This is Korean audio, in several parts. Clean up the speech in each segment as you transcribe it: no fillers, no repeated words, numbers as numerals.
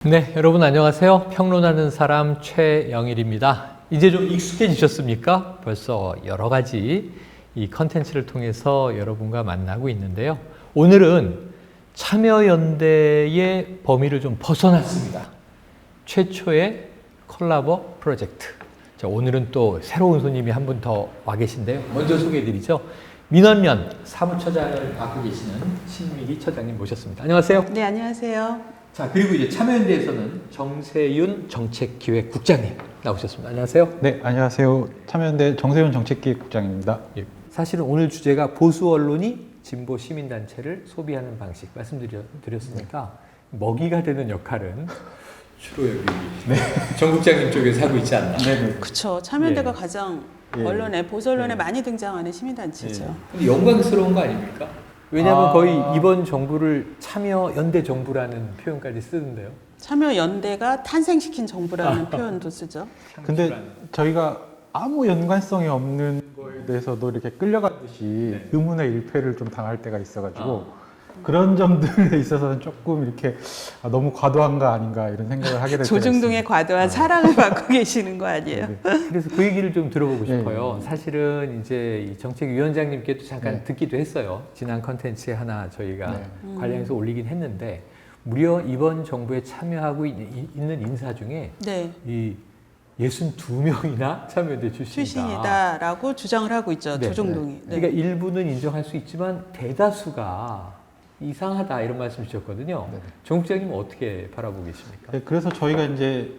네, 여러분 안녕하세요. 평론하는 사람 최영일입니다. 이제 좀 익숙해지셨습니까? 벌써 여러 가지 이 컨텐츠를 통해서 여러분과 만나고 있는데요. 오늘은 참여연대의 범위를 좀 벗어났습니다. 최초의 콜라보 프로젝트. 자, 오늘은 또 새로운 손님이 한 분 더 와 계신데요. 먼저 소개해드리죠. 민원연 사무처장을 맡고 계시는 신미기 처장님 모셨습니다. 안녕하세요. 네, 안녕하세요. 자, 그리고 이제 참여연대에서는 정세윤 정책기획국장님 나오셨습니다. 안녕하세요. 네, 안녕하세요. 참여연대 정세윤 정책기획국장입니다. 예. 사실은 오늘 주제가 보수 언론이 진보 시민단체를 소비하는 방식 말씀드렸으니까 먹이가 되는 역할은 주로 여기 정 국장님 쪽에서 하고 있지 않나. 네. 그렇죠. 참여연대가 예. 가장 예. 언론에 보수 언론에 예. 많이 등장하는 시민단체죠. 근데 영광스러운 거 아닙니까? 왜냐하면 거의 이번 정부를 참여연대 정부라는 표현까지 쓰는데요. 참여연대가 탄생시킨 정부라는 표현도 쓰죠. 근데 저희가 아무 연관성이 없는 거에 대해서도 이렇게 끌려가듯이 의문의 일패를 좀 당할 때가 있어가지고 그런 점들에 있어서는 조금 이렇게 너무 과도한가 아닌가 이런 생각을 하게 될 때가 있습니다. 조중동의 과도한 사랑을 받고 계시는 거 아니에요? 그래서 그 얘기를 좀 들어보고 싶어요. 네. 사실은 이제 이 정책위원장님께도 잠깐 듣기도 했어요. 지난 컨텐츠에 하나 저희가 관련해서 올리긴 했는데 무려 이번 정부에 참여하고 있는 인사 중에 네. 이 62명이나 참여연대 출신이다라고 주장을 하고 있죠. 네. 조중동이. 네. 그러니까 일부는 인정할 수 있지만 대다수가 이상하다 이런 말씀 주셨거든요. 네. 정 국장님은 어떻게 바라보고 계십니까? 네, 그래서 저희가 이제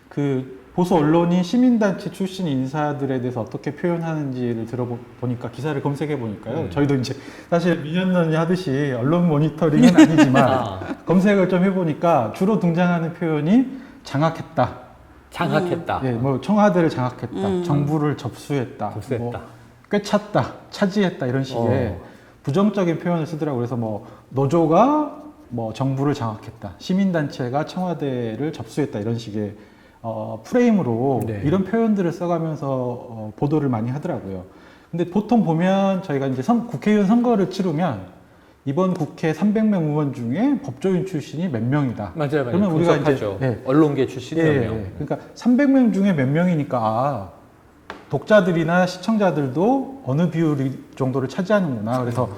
그 보수 언론이 시민단체 출신 인사들에 대해서 어떻게 표현하는지를 들어보니까 기사를 검색해 보니까요. 저희도 이제 사실 민연연이 하듯이 언론 모니터링은 아니지만 검색을 좀 해보니까 주로 등장하는 표현이 장악했다. 장악했다. 예, 뭐 청와대를 장악했다. 정부를 접수했다. 접수했다. 뭐 꿰찼다. 차지했다. 이런 식의 부정적인 표현을 쓰더라고요. 그래서 뭐 노조가 뭐 정부를 장악했다. 시민단체가 청와대를 접수했다. 이런 식의 프레임으로 네. 이런 표현들을 써가면서 보도를 많이 하더라고요. 근데 보통 보면 저희가 이제 국회의원 선거를 치르면 이번 국회 300명 의원 중에 법조인 출신이 몇 명이다. 맞아요. 그러면 우리가 분석하죠. 이제 언론계 출신 몇 명. 그러니까 300명 중에 몇 명이니까 독자들이나 시청자들도 어느 비율 정도를 차지하는구나. 그래서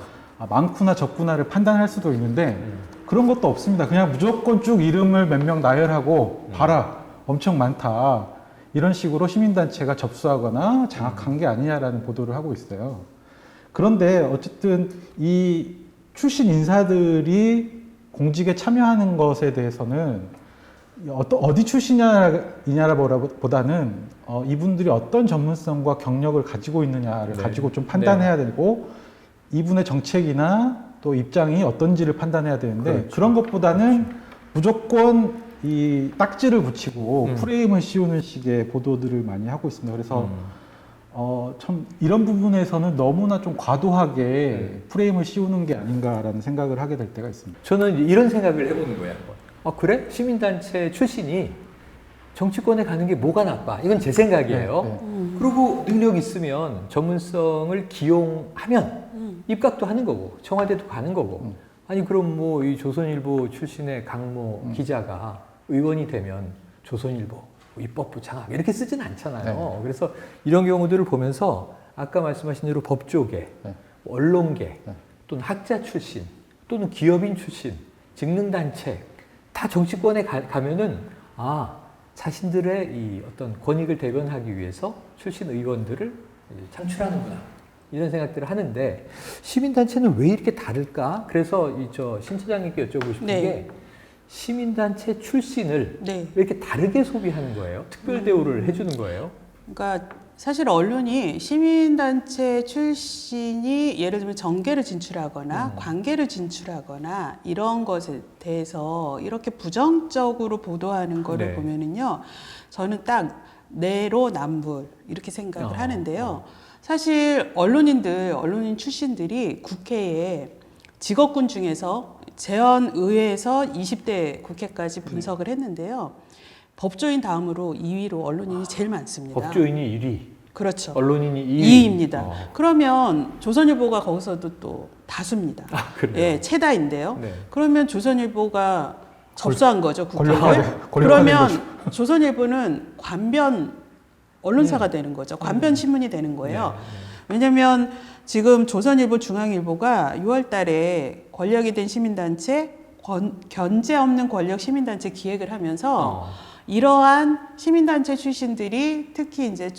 많구나 적구나를 판단할 수도 있는데 그런 것도 없습니다. 그냥 무조건 쭉 이름을 몇 명 나열하고 봐라. 엄청 많다. 이런 식으로 시민단체가 접수하거나 장악한 게 아니냐라는 보도를 하고 있어요. 그런데 어쨌든 이 출신 인사들이 공직에 참여하는 것에 대해서는 어디 출신이냐보다는 이분들이 어떤 전문성과 경력을 가지고 있느냐를 가지고 좀 판단해야 되고 이분의 정책이나 또 입장이 어떤지를 판단해야 되는데 그런 것보다는 무조건 이 딱지를 붙이고 프레임을 씌우는 식의 보도들을 많이 하고 있습니다. 그래서 참 이런 부분에서는 너무나 좀 과도하게 프레임을 씌우는 게 아닌가라는 생각을 하게 될 때가 있습니다. 저는 이런 생각을 해보는 거예요. 그래? 시민단체 출신이 정치권에 가는 게 뭐가 나빠? 이건 제 생각이에요. 그리고 능력 있으면 전문성을 기용하면 입각도 하는 거고 청와대도 가는 거고 아니 그럼 뭐 이 조선일보 출신의 강모 기자가 의원이 되면 조선일보 입법부 장악 이렇게 쓰진 않잖아요. 그래서 이런 경우들을 보면서 아까 말씀하신 대로 법조계, 언론계 또는 학자 출신 또는 기업인 출신, 직능단체 다 정치권에 가면은 자신들의 이 어떤 권익을 대변하기 위해서 출신 의원들을 창출하는구나. 이런 생각들을 하는데 시민단체는 왜 이렇게 다를까? 그래서 신 차장님께 여쭤보고 싶은 게 시민단체 출신을 왜 이렇게 다르게 소비하는 거예요? 특별 대우를 해주는 거예요? 그러니까 사실 언론이 시민단체 출신이 예를 들면 정계를 진출하거나 관계를 진출하거나 이런 것에 대해서 이렇게 부정적으로 보도하는 거를 보면은요, 저는 딱 내로남불 이렇게 생각을 하는데요. 사실 언론인 출신들이 국회에 직업군 중에서 재헌의회에서 20대 국회까지 분석을 했는데요. 법조인 다음으로 2위로 언론인이 제일 많습니다. 법조인이 1위. 그렇죠. 언론인이 2위. 2위입니다. 그러면 조선일보가 거기서도 또 다수입니다. 그래요? 예, 최다인데요. 네. 그러면 조선일보가 접수한 거죠, 국회를. 권력화된 그러면 거죠. 조선일보는 관변 언론사가 되는 거죠. 관변 신문이 되는 거예요. 네. 왜냐하면 지금 조선일보, 중앙일보가 6월 달에 권력이 된 시민단체, 견제 없는 권력 시민단체 기획을 하면서 이러한 시민단체 출신들이 특히 이제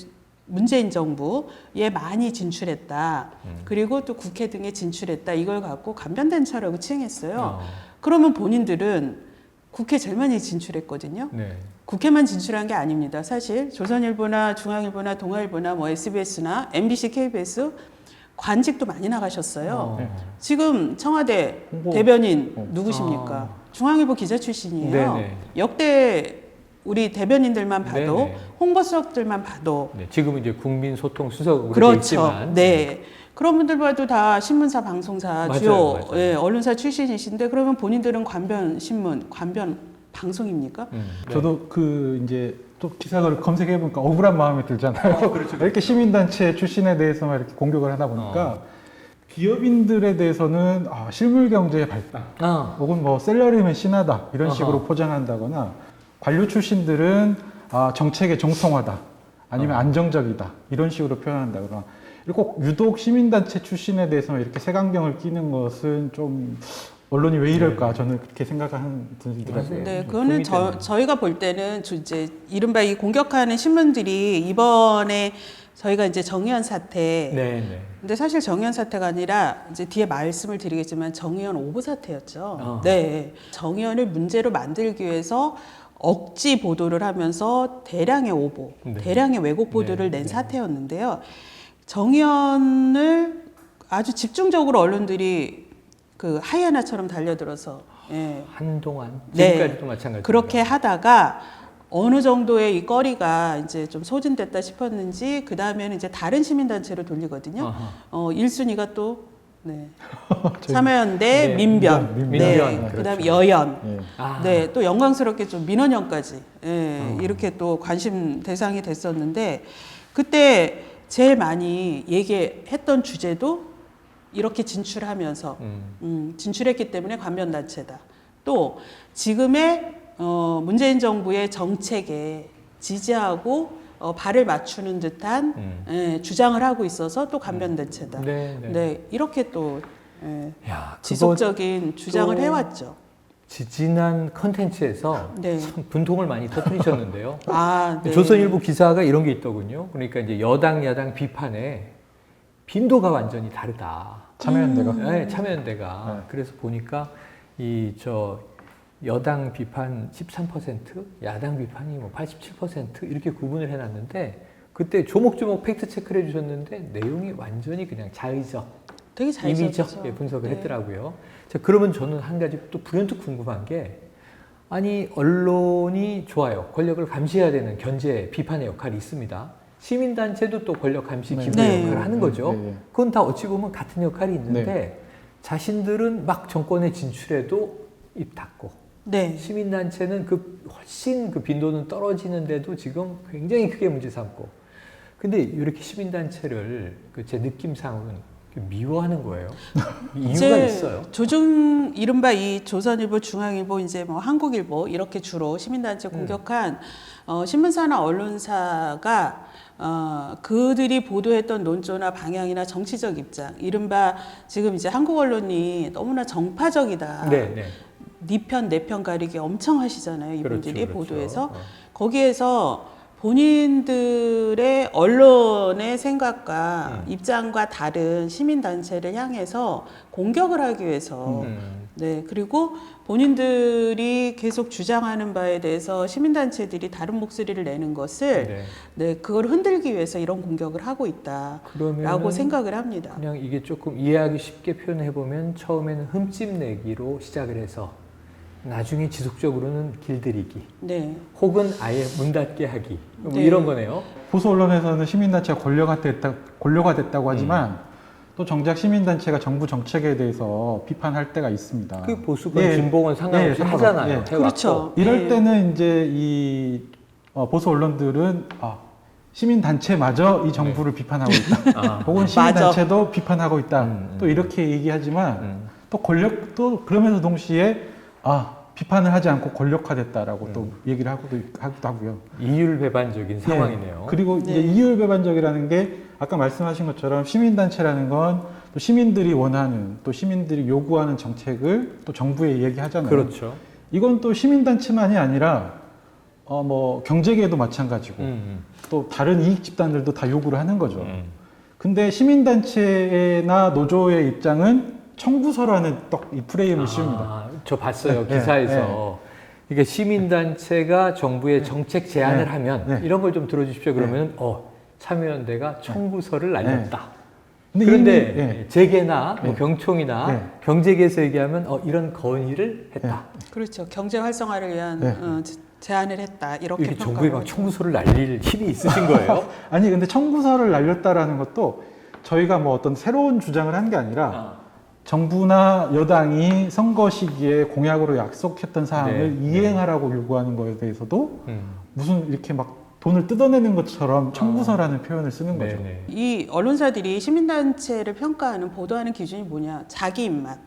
문재인 정부에 많이 진출했다. 그리고 또 국회 등에 진출했다. 이걸 갖고 간변단체라고 칭했어요. 그러면 본인들은 국회 제일 많이 진출했거든요. 네. 국회만 진출한 게 아닙니다. 사실 조선일보나 중앙일보나 동아일보나 뭐 SBS나 MBC, KBS 관직도 많이 나가셨어요. 네. 지금 청와대 홍보. 대변인 누구십니까? 중앙일보 기자 출신이에요. 네네. 역대 우리 대변인들만 봐도 네네. 홍보수석들만 봐도 네. 지금은 이제 국민소통수석으로 그렇죠. 돼 있지만 네. 그런 분들 봐도 다 신문사, 방송사, 맞아요, 주요 맞아요. 예, 언론사 출신이신데 그러면 본인들은 관변 신문, 관변 방송입니까? 네. 저도 그 이제 또 기사를 검색해 보니까 억울한 마음이 들잖아요. 이렇게 시민단체 출신에 대해서만 이렇게 공격을 하다 보니까 기업인들에 대해서는 실물 경제의 발달, 혹은 뭐 셀러리맨 신하다 이런 식으로 포장한다거나 관료 출신들은 정책에 정통하다, 아니면 안정적이다 이런 식으로 표현한다거나. 꼭 유독 시민단체 출신에 대해서만 이렇게 색안경을 끼는 것은 좀 언론이 왜 이럴까 저는 그렇게 생각하는 분들이더라고요. 네, 그거는 저희가 볼 때는 이제 이른바 이 공격하는 신문들이 이번에 저희가 이제 정의연 사태. 네, 네. 근데 사실 정의연 사태가 아니라 이제 뒤에 말씀을 드리겠지만 정의연 오보 사태였죠. 네, 정의연을 문제로 만들기 위해서 억지 보도를 하면서 대량의 오보, 네. 대량의 왜곡 보도를 네, 낸 네. 사태였는데요. 정의연을 아주 집중적으로 언론들이 그 하이에나처럼 달려들어서 한동안 네. 지금까지도 마찬가지입니다. 그렇게 하다가 어느 정도의 이 거리가 이제 좀 소진됐다 싶었는지 그 다음에는 이제 다른 시민단체로 돌리거든요. 1순위가 또 참여연대, 네, 민변, 민변, 네, 그렇죠. 그다음에 여연, 예. 네, 또 영광스럽게 좀 민원연까지 이렇게 또 관심 대상이 됐었는데 그때 제일 많이 얘기했던 주제도 이렇게 진출하면서 진출했기 때문에 관변단체다. 또 지금의 문재인 정부의 정책에 지지하고 발을 맞추는 듯한 주장을 하고 있어서 또 관변단체다. 네, 이렇게 또 야, 지속적인 주장을 해왔죠. 지난 컨텐츠에서 네. 참 분통을 많이 터뜨리셨는데요. 네. 조선일보 기사가 이런 게 있더군요. 그러니까 이제 여당, 야당 비판에 빈도가 완전히 다르다. 참여연대가. 네, 참여연대가. 네. 그래서 보니까 여당 비판 13%, 야당 비판이 뭐 87% 이렇게 구분을 해놨는데 그때 조목조목 팩트 체크를 해주셨는데 내용이 완전히 그냥 자의적, 되게 잘 임의적 썼죠. 분석을 네. 했더라고요. 자, 그러면 저는 한 가지 또 불현듯 궁금한 게 아니 언론이 좋아요. 권력을 감시해야 되는 견제, 비판의 역할이 있습니다. 시민단체도 또 권력 감시 기부 네. 역할을 하는 거죠. 네. 그건 다 어찌 보면 같은 역할이 있는데 네. 자신들은 막 정권에 진출해도 입 닫고 네. 시민단체는 훨씬 그 빈도는 떨어지는데도 지금 굉장히 크게 문제 삼고 근데 이렇게 시민단체를 제 느낌상으로는 미워하는 거예요. 이유가 있어요. 이른바 이 조선일보, 중앙일보, 이제 뭐 한국일보 이렇게 주로 시민단체 공격한 신문사나 언론사가 그들이 보도했던 논조나 방향이나 정치적 입장, 이른바 지금 이제 한국 언론이 너무나 정파적이다. 네. 네 편, 내 편 가리기 엄청 하시잖아요. 이분들이 그렇죠. 보도에서. 거기에서 본인들의 언론의 생각과 입장과 다른 시민단체를 향해서 공격을 하기 위해서 네, 그리고 본인들이 계속 주장하는 바에 대해서 시민단체들이 다른 목소리를 내는 것을 네, 그걸 흔들기 위해서 이런 공격을 하고 있다라고 생각을 합니다. 그냥 이게 조금 이해하기 쉽게 표현해 보면 처음에는 흠집 내기로 시작을 해서 나중에 지속적으로는 길들이기, 네. 혹은 아예 문 닫게 하기, 뭐 네. 이런 거네요. 보수 언론에서는 시민단체가 권료가 됐다고 하지만 또 정작 시민단체가 정부 정책에 대해서 비판할 때가 있습니다. 그 보수건 진보건 상관없이 하잖아요. 해왔고. 그렇죠. 이럴 때는 이제 이 보수 언론들은 시민단체마저 이 정부를 비판하고 있다. 혹은 시민단체도 비판하고 있다. 또 이렇게 얘기하지만 또 권력도 그러면서 동시에 비판을 하지 않고 권력화됐다라고 또 얘기를 하기도 하고요. 이율배반적인 상황이네요. 그리고 이제 이율배반적이라는 게 아까 말씀하신 것처럼 시민단체라는 건 또 시민들이 원하는 또 시민들이 요구하는 정책을 또 정부에 얘기하잖아요. 그렇죠. 이건 또 시민단체만이 아니라 뭐 경제계도 마찬가지고 또 다른 이익 집단들도 다 요구를 하는 거죠. 근데 시민단체나 노조의 입장은 청구서라는 딱 이 프레임을 씌웁니다. 저 봤어요. 기사에서. 이게 시민단체가 정부에 정책 제안을 하면 이런 걸 좀 들어주십시오. 그러면 참여연대가 청구서를 날렸다. 그런데 재계나 뭐 경총이나 경제계에서 얘기하면 이런 건의를 했다. 그렇죠. 경제 활성화를 위한 제안을 했다. 이렇게 정부에 막 청구서를 날릴 힘이 있으신 거예요? 아니 근데 청구서를 날렸다라는 것도 저희가 뭐 어떤 새로운 주장을 한 게 아니라 정부나 여당이 선거 시기에 공약으로 약속했던 사항을 이행하라고 요구하는 거에 대해서도 무슨 이렇게 막 돈을 뜯어내는 것처럼 청구서라는 표현을 쓰는 거죠. 이 언론사들이 시민단체를 평가하는 보도하는 기준이 뭐냐? 자기 입맛.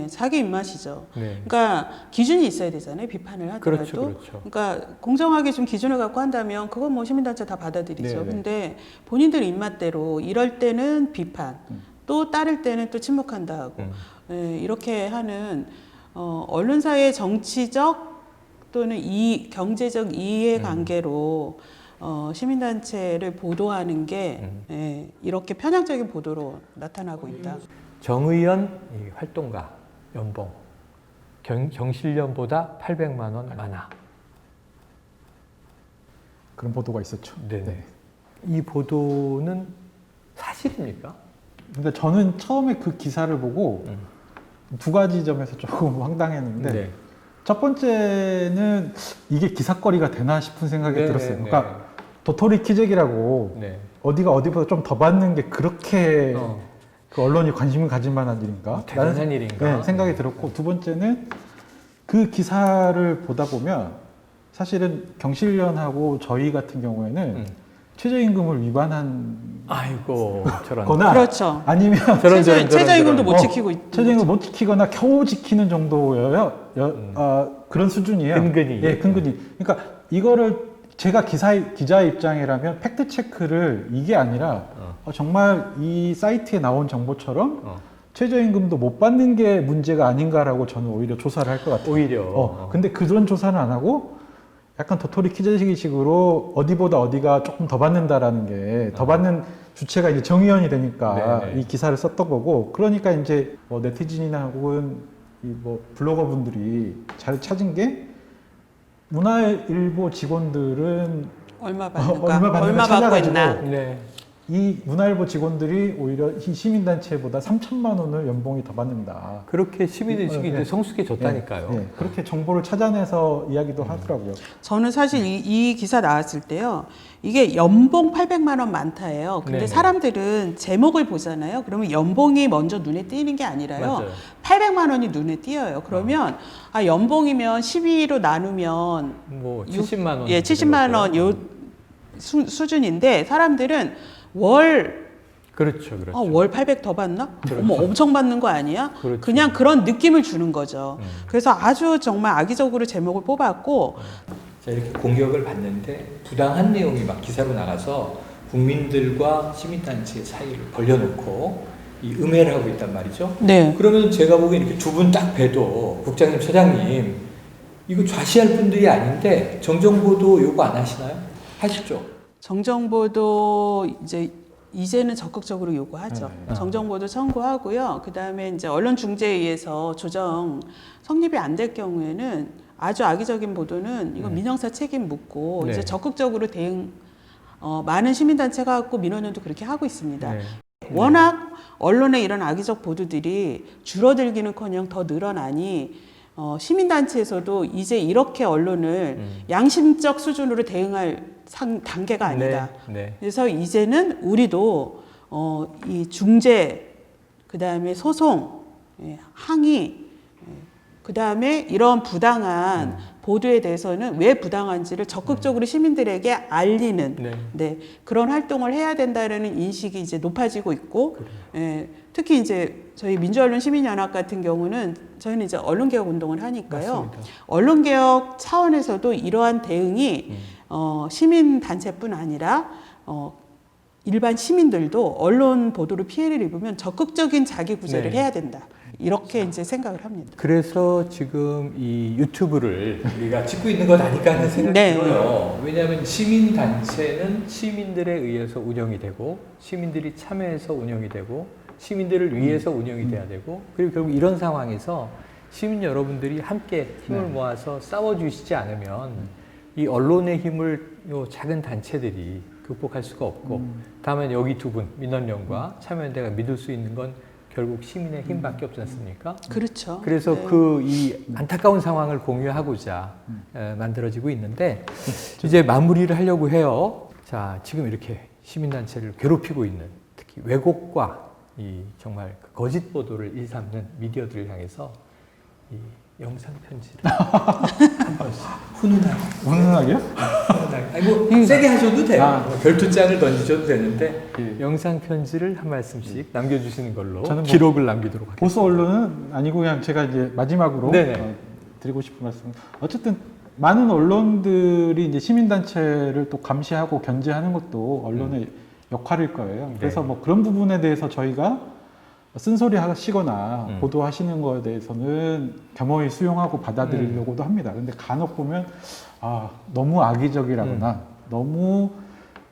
자기 입맛이죠. 그러니까 기준이 있어야 되잖아요. 비판을 하더라도. 그렇죠. 그러니까 공정하게 좀 기준을 갖고 한다면 그건 뭐 시민단체 다 받아들이죠. 근데 본인들 입맛대로 이럴 때는 비판, 또 따를 때는 또 침묵한다 하고 이렇게 하는 언론사의 정치적 또는 경제적 이해관계로 시민단체를 보도하는 게 이렇게 편향적인 보도로 나타나고 있다. 정의연 활동가 연봉 경실련보다 800만 원 많아. 그런 보도가 있었죠. 네네. 이 보도는 사실입니까? 근데 저는 처음에 그 기사를 보고 두 가지 점에서 조금 황당했는데 첫 번째는 이게 기사거리가 되나 싶은 생각이 들었어요. 그러니까 도토리 키재기라고 어디가 어디보다 좀 더 받는 게 그렇게 그 언론이 관심을 가질 만한 일인가? 대단한 일인가? 생각이 들었고 두 번째는 그 기사를 보다 보면 사실은 경실련하고 저희 같은 경우에는 최저임금을 위반한 거나 그렇죠. 아니면 최저임금도 못 지키고 있고 최저임금 못 지키거나 겨우 지키는 정도예요. 그런 수준이에요. 근근히. 근근히. 그러니까 이거를 제가 기자의 입장이라면 팩트 체크를 이게 아니라 정말 이 사이트에 나온 정보처럼 최저임금도 못 받는 게 문제가 아닌가라고 저는 오히려 조사를 할 것 같아요. 오히려. 근데 그런 조사는 안 하고 약간 도토리 키재기식으로 어디보다 어디가 조금 더 받는다라는 게 더 받는 주체가 이제 정의연이 되니까 이 기사를 썼던 거고, 그러니까 이제 뭐 네티즌이나 혹은 이 뭐 블로거 분들이 잘 찾은 게 문화일보 직원들은 얼마 받는가, 얼마 받고 있나. 이 문화일보 직원들이 오히려 이 시민단체보다 3천만 원을 연봉이 더 받는다. 그렇게 시민의식이 이제 성숙해졌다니까요. 그렇게 정보를 찾아내서 이야기도 하더라고요. 저는 사실 이 기사 나왔을 때요, 이게 연봉 800만 원 많다예요. 근데 사람들은 제목을 보잖아요. 그러면 연봉이 먼저 눈에 띄는 게 아니라요. 맞아요. 800만 원이 눈에 띄어요. 그러면 연봉이면 12로 나누면 뭐 70만 원. 70만 원 요 수준인데 사람들은 월 800 더 받나? 어머, 엄청 받는 거 아니야? 그냥 그런 느낌을 주는 거죠. 그래서 아주 정말 악의적으로 제목을 뽑았고, 자, 이렇게 공격을 받는데 부당한 내용이 막 기사로 나가서 국민들과 시민단체 사이를 벌려놓고 이 음해를 하고 있단 말이죠. 그러면 제가 보기엔 이렇게 두 분 딱 봬도 국장님, 처장님 이거 좌시할 분들이 아닌데 정정보도 요구 안 하시나요? 하시죠? 정정보도 이제는 적극적으로 요구하죠. 정정보도 청구하고요. 그 다음에 이제 언론중재에 의해서 조정 성립이 안 될 경우에는 아주 악의적인 보도는 이거 민형사 책임 묻고 이제 적극적으로 대응, 많은 시민단체가 갖고 민원연도 그렇게 하고 있습니다. 워낙 언론의 이런 악의적 보도들이 줄어들기는커녕 더 늘어나니 시민단체에서도 이제 이렇게 언론을 양심적 수준으로 대응할 단계가 아니다. 그래서 이제는 우리도 이 중재, 그 다음에 소송, 항의, 그 다음에 이런 부당한 보도에 대해서는 왜 부당한지를 적극적으로 시민들에게 알리는 네. 네, 그런 활동을 해야 된다는 인식이 이제 높아지고 있고, 예, 특히 이제 저희 민주언론 시민연합 같은 경우는 저희는 이제 언론개혁 운동을 하니까요. 맞습니다. 언론개혁 차원에서도 이러한 대응이 시민단체뿐 아니라 일반 시민들도 언론 보도로 피해를 입으면 적극적인 자기 구제를 네. 해야 된다. 이렇게 이제 생각을 합니다. 그래서 지금 이 유튜브를 우리가 찍고 있는 것 아닐까 하는 생각이 네. 들어요. 왜냐하면 시민단체는 시민들에 의해서 운영이 되고 시민들이 참여해서 운영이 되고 시민들을 위해서 운영이 돼야 되고 그리고 결국 이런 상황에서 시민 여러분들이 함께 힘을 네. 모아서 싸워주시지 않으면 이 언론의 힘을 요 작은 단체들이 극복할 수가 없고 다음엔 여기 두 분 민원연과 참여연대가 믿을 수 있는 건 결국 시민의 힘밖에 없지 않습니까? 그렇죠. 그래서 네. 그 이 안타까운 상황을 공유하고자 만들어지고 있는데 이제 마무리를 하려고 해요. 자, 지금 이렇게 시민단체를 괴롭히고 있는 특히 왜곡과 이 정말 그 거짓 보도를 일삼는 미디어들을 향해서 이 영상 편지를 한 번씩 훈훈하게 운운하게요? 아니 뭐 세게 하셔도 돼요. 아. 뭐 결투장을 던지셔도 되는데 예. 영상 편지를 한 말씀씩 남겨주시는 걸로 저는 뭐 기록을 남기도록 하겠습니다. 보수 언론은 아니고 그냥 제가 이제 마지막으로 네네. 드리고 싶은 말씀. 어쨌든 많은 언론들이 이제 시민단체를 또 감시하고 견제하는 것도 언론의 역할일 거예요. 그래서 네. 뭐 그런 부분에 대해서 저희가 쓴소리 하시거나 보도하시는 거에 대해서는 겸허히 수용하고 받아들이려고도 합니다. 근데 간혹 보면 너무 악의적이라거나 너무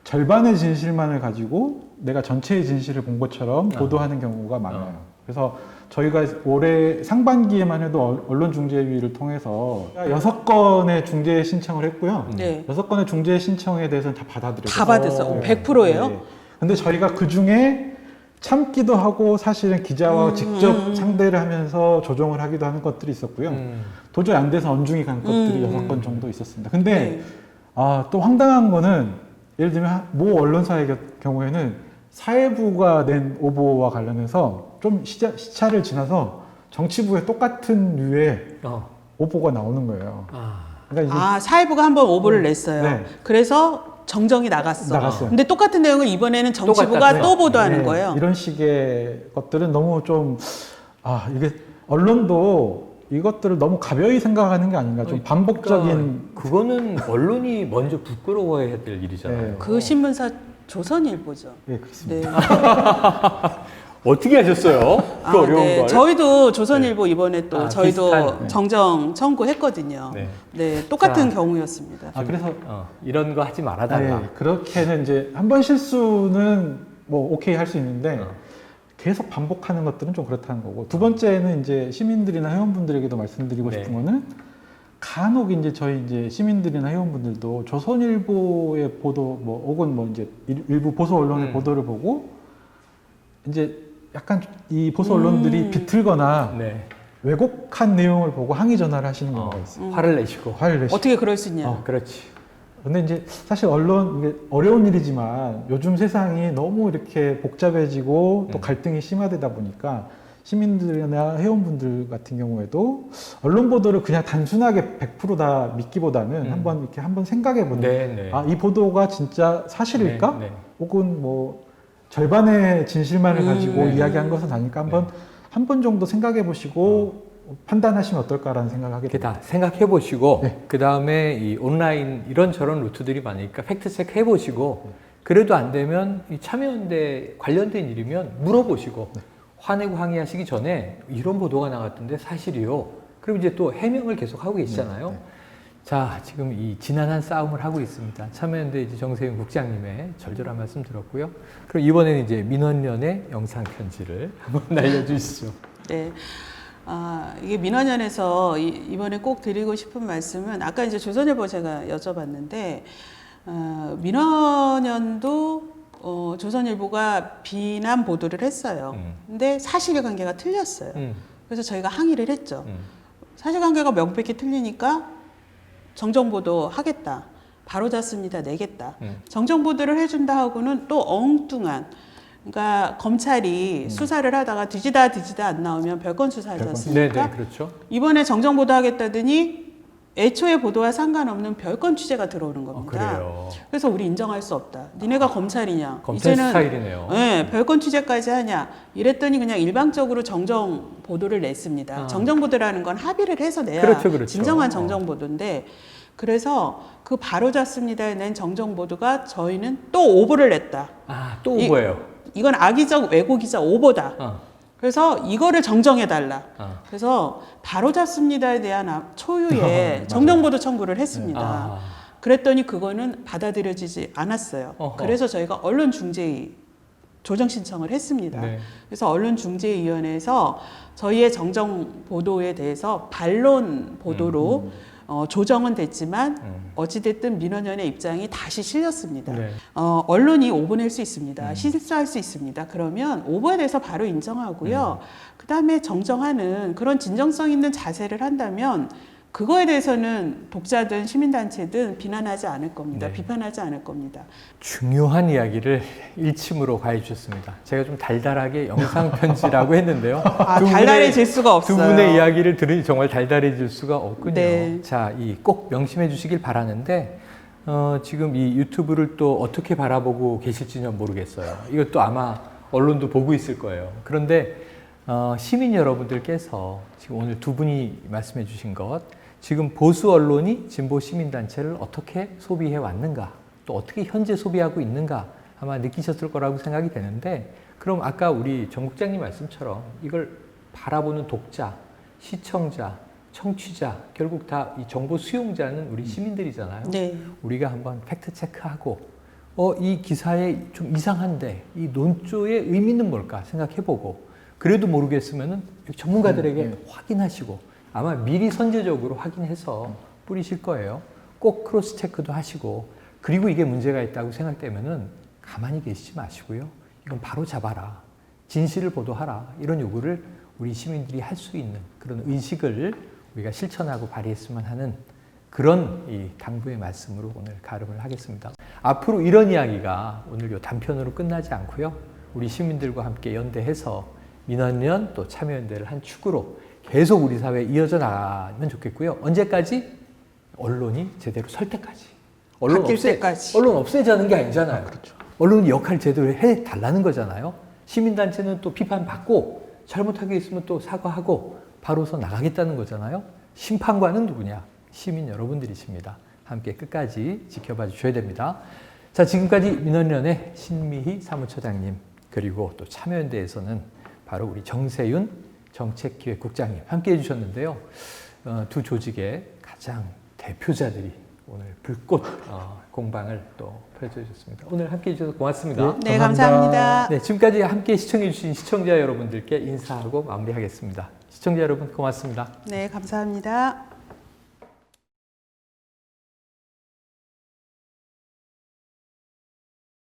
절반의 진실만을 가지고 내가 전체의 진실을 본 것처럼 보도하는 경우가 많아요. 그래서 저희가 올해 상반기에만 해도 언론중재위를 통해서 6건의 중재 신청을 했고요. 네. 6건의 중재 신청에 대해서는 다 받아들였어요. 다 받았어요. 100%예요? 근데 저희가 그 중에 참기도 하고 사실은 기자와 직접 상대를 하면서 조정을 하기도 하는 것들이 있었고요. 도저히 안 돼서 언중이 간 것들이 6건 정도 있었습니다. 근데 네. 또 황당한 거는 예를 들면 모 언론사의 경우에는 사회부가 낸 오보와 관련해서 좀 시차를 지나서 정치부에 똑같은 류의 오보가 나오는 거예요. 그러니까 이제 사회부가 한번 오보를 냈어요. 네. 그래서 정정이 나갔어요. 근데 똑같은 내용을 이번에는 정치부가 똑같았어요. 또 보도하는 네, 거예요. 이런 식의 것들은 너무 좀 이게 언론도 이것들을 너무 가벼이 생각하는 게 아닌가. 좀 반복적인 그거는 언론이 먼저 부끄러워해야 될 일이잖아요. 네. 그 신문사 조선일보죠. 네, 그렇습니다. 네. 어떻게 하셨어요? 그 어려운 걸. 저희도 조선일보 이번에 또 저희도 비슷한, 네. 정정 청구했거든요. 네. 네, 똑같은 자. 경우였습니다. 그래서 이런 거 하지 말아달라. 네, 그렇게는 이제 한 번 실수는 뭐 오케이 할 수 있는데 계속 반복하는 것들은 좀 그렇다는 거고 두 번째는 이제 시민들이나 회원분들에게도 말씀드리고 네. 싶은 거는 간혹 이제 저희 이제 시민들이나 회원분들도 조선일보의 보도 뭐 혹은 뭐 이제 일부 보수 언론의 보도를 보고 이제 약간 이 보수 언론들이 비틀거나 네. 왜곡한 내용을 보고 항의 전화를 하시는 경우가 있어요. 화를 내시고. 화를 내시고. 어떻게 그럴 수 있냐? 그렇지. 근데 이제 사실 언론 이게 어려운 일이지만 요즘 세상이 너무 이렇게 복잡해지고 또 갈등이 심화되다 보니까 시민들이나 회원분들 같은 경우에도 언론 보도를 그냥 단순하게 100%다 믿기보다는 한번 생각해 보는 네. 이 보도가 진짜 사실일까? 네. 혹은 뭐 절반의 진실만을 가지고 이야기한 것은 아닐까? 한 번 정도 생각해 보시고 판단하시면 어떨까라는 생각을 하게 이렇게 됩니다. 다 생각해 보시고 네. 그 다음에 이 온라인 이런저런 루트들이 많으니까 팩트 체크 해보시고 그래도 안 되면 이 참여연대 관련된 일이면 물어보시고 화내고 항의하시기 전에 이런 보도가 나갔던데 사실이요. 그럼 이제 또 해명을 계속 하고 계시잖아요. 자, 지금 이 지난한 싸움을 하고 있습니다. 참여연대 이제 정세윤 국장님의 절절한 말씀 들었고요. 그럼 이번에는 이제 민원연의 영상 편지를 한번 날려주시죠. 네. 이게 민원연에서 이번에 꼭 드리고 싶은 말씀은 아까 이제 조선일보 제가 여쭤봤는데 민원연도 조선일보가 비난 보도를 했어요. 근데 사실관계가 틀렸어요. 그래서 저희가 항의를 했죠. 사실관계가 명백히 틀리니까 정정보도 하겠다. 바로잡습니다. 내겠다. 정정보도를 해준다 하고는 또 엉뚱한 그러니까 검찰이 수사를 하다가 뒤지다 안 나오면 별건 수사하지 않습니까? 네, 그렇죠. 이번에 정정보도 하겠다더니 애초에 보도와 상관없는 별건 취재가 들어오는 겁니다. 그래요. 그래서 우리 인정할 수 없다. 니네가 검찰이냐? 검찰 이제는 스타일이네요. 네, 별건 취재까지 하냐? 이랬더니 그냥 일방적으로 정정 보도를 냈습니다. 정정 보도라는 건 합의를 해서 내야 그렇죠. 진정한 정정 보도인데 그래서 그 바로잡습니다에 낸 정정 보도가 저희는 또 오보를 냈다. 또 오버예요. 이건 악의적 왜곡이자 오보다. 그래서 이거를 정정해달라. 그래서 바로잡습니다에 대한 초유의 정정보도 청구를 했습니다. 그랬더니 그거는 받아들여지지 않았어요. 그래서 저희가 언론중재위 조정 신청을 했습니다. 네. 그래서 언론중재위원회에서 저희의 정정 보도에 대해서 반론 보도로 조정은 됐지만 어찌됐든 민원연의 입장이 다시 실렸습니다. 네. 언론이 오보낼 수 있습니다. 실수할 수 있습니다. 그러면 오보에 대해서 바로 인정하고요. 그다음에 정정하는 그런 진정성 있는 자세를 한다면 그거에 대해서는 독자든 시민단체든 비난하지 않을 겁니다. 네. 비판하지 않을 겁니다. 중요한 이야기를 일침으로 가해 주셨습니다. 제가 좀 달달하게 영상 편지라고 했는데요. 달달해질 수가 없어요. 두 분의 이야기를 들으니 정말 달달해질 수가 없군요. 네. 자, 이 꼭 명심해 주시길 바라는데 지금 이 유튜브를 또 어떻게 바라보고 계실지는 모르겠어요. 이것도 아마 언론도 보고 있을 거예요. 그런데 시민 여러분들께서 지금 오늘 두 분이 말씀해 주신 것, 지금 보수 언론이 진보 시민단체를 어떻게 소비해 왔는가, 또 어떻게 현재 소비하고 있는가 아마 느끼셨을 거라고 생각이 되는데, 그럼 아까 우리 정 국장님 말씀처럼 이걸 바라보는 독자, 시청자, 청취자, 결국 다 이 정보 수용자는 우리 시민들이잖아요. 네. 우리가 한번 팩트 체크하고 이 기사에 좀 이상한데 이 논조의 의미는 뭘까 생각해보고, 그래도 모르겠으면은 전문가들에게 확인하시고, 아마 미리 선제적으로 확인해서 뿌리실 거예요. 꼭 크로스 체크도 하시고, 그리고 이게 문제가 있다고 생각되면은 가만히 계시지 마시고요. 이건 바로 잡아라. 진실을 보도하라. 이런 요구를 우리 시민들이 할 수 있는 그런 의식을 우리가 실천하고 발휘했으면 하는 그런 이 당부의 말씀으로 오늘 가름을 하겠습니다. 앞으로 이런 이야기가 오늘 요 단편으로 끝나지 않고요. 우리 시민들과 함께 연대해서 민원연 또 참여연대를 한 축으로 계속 우리 사회에 이어져 나가면 좋겠고요. 언제까지? 언론이 제대로 설 때까지. 바뀔 때까지. 언론 없애자는 게 아니잖아요. 그렇죠. 언론이 역할 제대로 해달라는 거잖아요. 시민단체는 또 비판받고 잘못하게 있으면 또 사과하고 바로서 나가겠다는 거잖아요. 심판관은 누구냐? 시민 여러분들이십니다. 함께 끝까지 지켜봐 주셔야 됩니다. 자, 지금까지 민원연의 신미희 사무처장님, 그리고 또 참여연대에서는 바로 우리 정세윤 정책기획국장님 함께 해주셨는데요. 두 조직의 가장 대표자들이 오늘 불꽃 공방을 또 펼쳐주셨습니다. 오늘 함께 해주셔서 고맙습니다. 네, 감사합니다. 네, 지금까지 함께 시청해주신 시청자 여러분들께 인사하고 마무리하겠습니다. 시청자 여러분 고맙습니다. 네, 감사합니다.